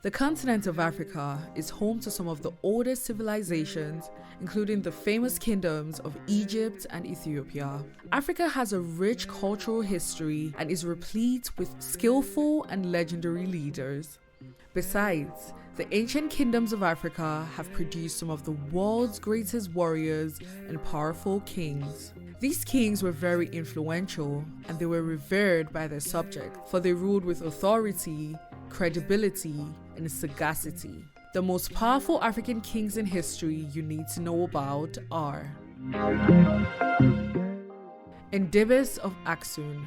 The continent of Africa is home to some of the oldest civilizations, including the famous kingdoms of Egypt and Ethiopia. Africa has a rich cultural history and is replete with skillful and legendary leaders. Besides, the ancient kingdoms of Africa have produced some of the world's greatest warriors and powerful kings. These kings were very influential and they were revered by their subjects, for they ruled with authority, credibility, and sagacity. The most powerful African kings in history you need to know about are Ndebis of Aksum.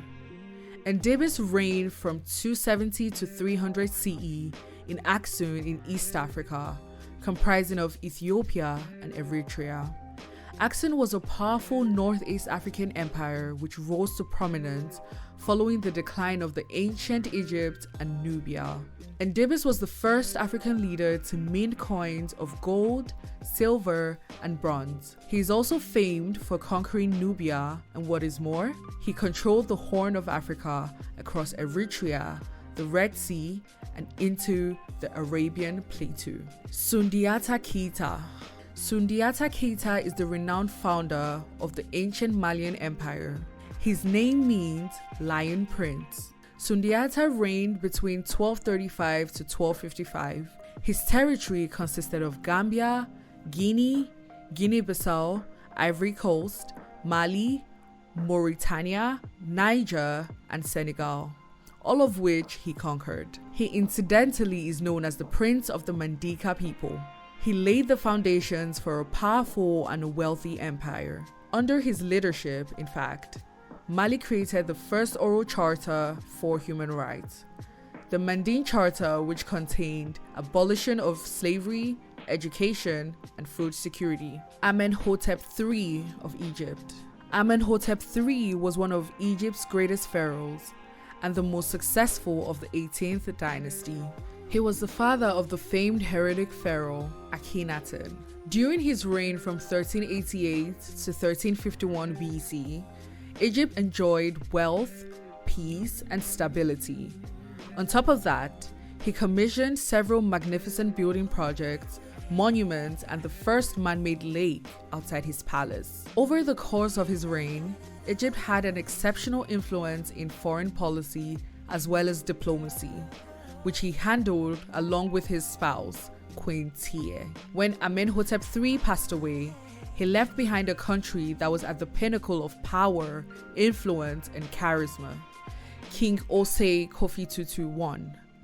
Ndebis reigned from 270 to 300 CE in Aksum in East Africa, comprising of Ethiopia and Eritrea. Aksum was a powerful Northeast African empire which rose to prominence following the decline of the ancient Egypt and Nubia. Ndebis was the first African leader to mint coins of gold, silver, and bronze. He is also famed for conquering Nubia, and what is more, he controlled the Horn of Africa across Eritrea, the Red Sea, and into the Arabian Plateau. Sundiata Keita. Sundiata Keita is the renowned founder of the ancient Malian Empire. His name means Lion Prince. Sundiata reigned between 1235 to 1255. His territory consisted of Gambia, Guinea, Guinea-Bissau, Ivory Coast, Mali, Mauritania, Niger, and Senegal, all of which he conquered. He incidentally is known as the Prince of the Mandinka people. He laid the foundations for a powerful and wealthy empire. Under his leadership, in fact, Mali created the first oral charter for human rights, the Mandin Charter, which contained abolition of slavery, education, and food security. Amenhotep III of Egypt. Amenhotep III was one of Egypt's greatest pharaohs and the most successful of the 18th dynasty. He was the father of the famed heretic pharaoh Akhenaten. During his reign from 1388 to 1351 BC, Egypt enjoyed wealth, peace, and stability. On top of that, he commissioned several magnificent building projects, monuments, and the first man-made lake outside his palace. Over the course of his reign, Egypt had an exceptional influence in foreign policy as well as diplomacy, which he handled along with his spouse, Queen Tiye. When Amenhotep III passed away, he left behind a country that was at the pinnacle of power, influence, and charisma, King Osei Kofi Tutu I.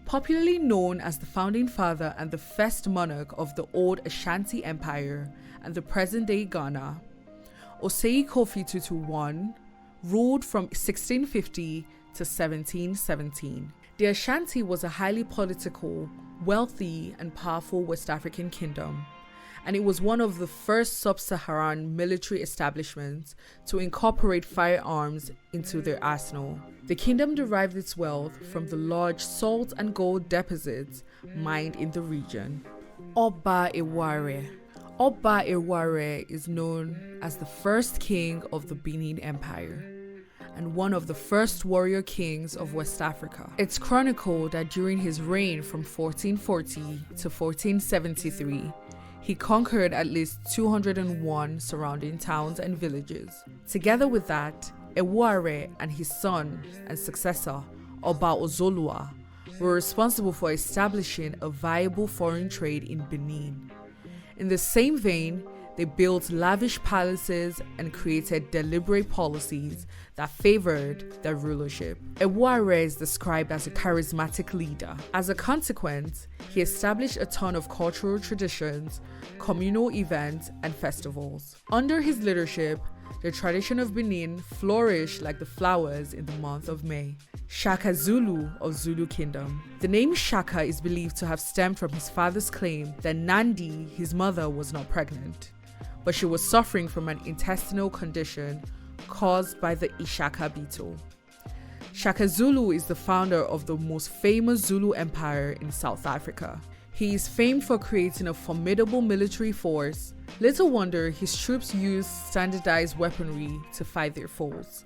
Popularly known as the founding father and the first monarch of the old Ashanti Empire and the present-day Ghana, Osei Kofi Tutu I ruled from 1650 to 1717. The Ashanti was a highly political, wealthy, and powerful West African kingdom, and it was one of the first sub-Saharan military establishments to incorporate firearms into their arsenal. The kingdom derived its wealth from the large salt and gold deposits mined in the region. Oba Eware. Oba Eware is known as the first king of the Benin Empire and one of the first warrior kings of West Africa. It's chronicled that during his reign from 1440 to 1473, he conquered at least 201 surrounding towns and villages. Together with that, Eware and his son and successor, Oba Ozolua, were responsible for establishing a viable foreign trade in Benin. In the same vein, they built lavish palaces and created deliberate policies that favored their rulership. Eware is described as a charismatic leader. As a consequence, he established a ton of cultural traditions, communal events, and festivals. Under his leadership, the tradition of Benin flourished like the flowers in the month of May. Shaka Zulu of Zulu Kingdom. The name Shaka is believed to have stemmed from his father's claim that Nandi, his mother, was not pregnant, but she was suffering from an intestinal condition caused by the Ishaka beetle. Shaka Zulu is the founder of the most famous Zulu Empire in South Africa. He is famed for creating a formidable military force. Little wonder his troops used standardized weaponry to fight their foes.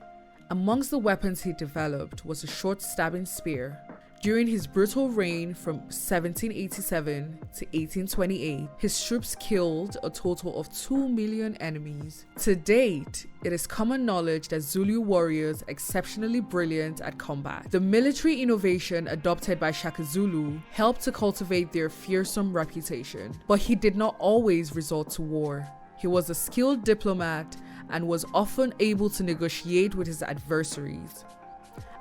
Amongst the weapons he developed was a short stabbing spear. During his brutal reign from 1787 to 1828, his troops killed a total of 2 million enemies. To date, it is common knowledge that Zulu warriors are exceptionally brilliant at combat. The military innovation adopted by Shaka Zulu helped to cultivate their fearsome reputation, but he did not always resort to war. He was a skilled diplomat and was often able to negotiate with his adversaries.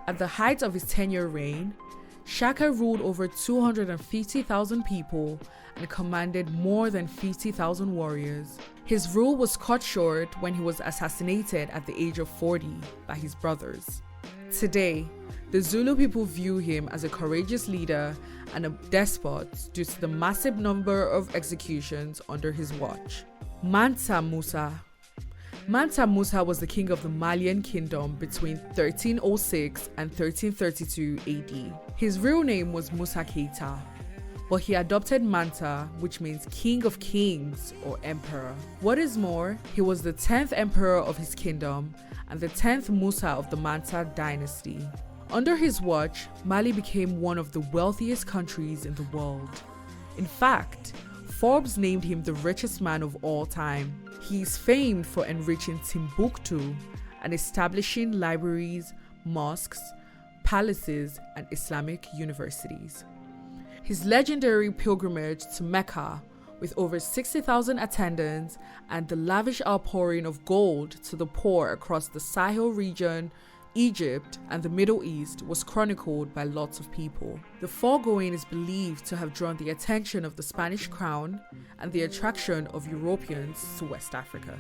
At the height of his 10-year reign, Shaka ruled over 250,000 people and commanded more than 50,000 warriors. His rule was cut short when he was assassinated at the age of 40 by his brothers. Today, the Zulu people view him as a courageous leader and a despot due to the massive number of executions under his watch. Mansa Musa. Mansa Musa was the king of the Malian kingdom between 1306 and 1332 AD. His real name was Musa Keita, but he adopted Manta, which means King of Kings or Emperor. What is more, he was the 10th emperor of his kingdom and the 10th Musa of the Manta dynasty. Under his watch, Mali became one of the wealthiest countries in the world. In fact, Forbes named him the richest man of all time. He is famed for enriching Timbuktu and establishing libraries, mosques, palaces, and Islamic universities. His legendary pilgrimage to Mecca, with over 60,000 attendants, and the lavish outpouring of gold to the poor across the Sahel region, Egypt, and the Middle East was chronicled by lots of people. The foregoing is believed to have drawn the attention of the Spanish crown and the attraction of Europeans to West Africa.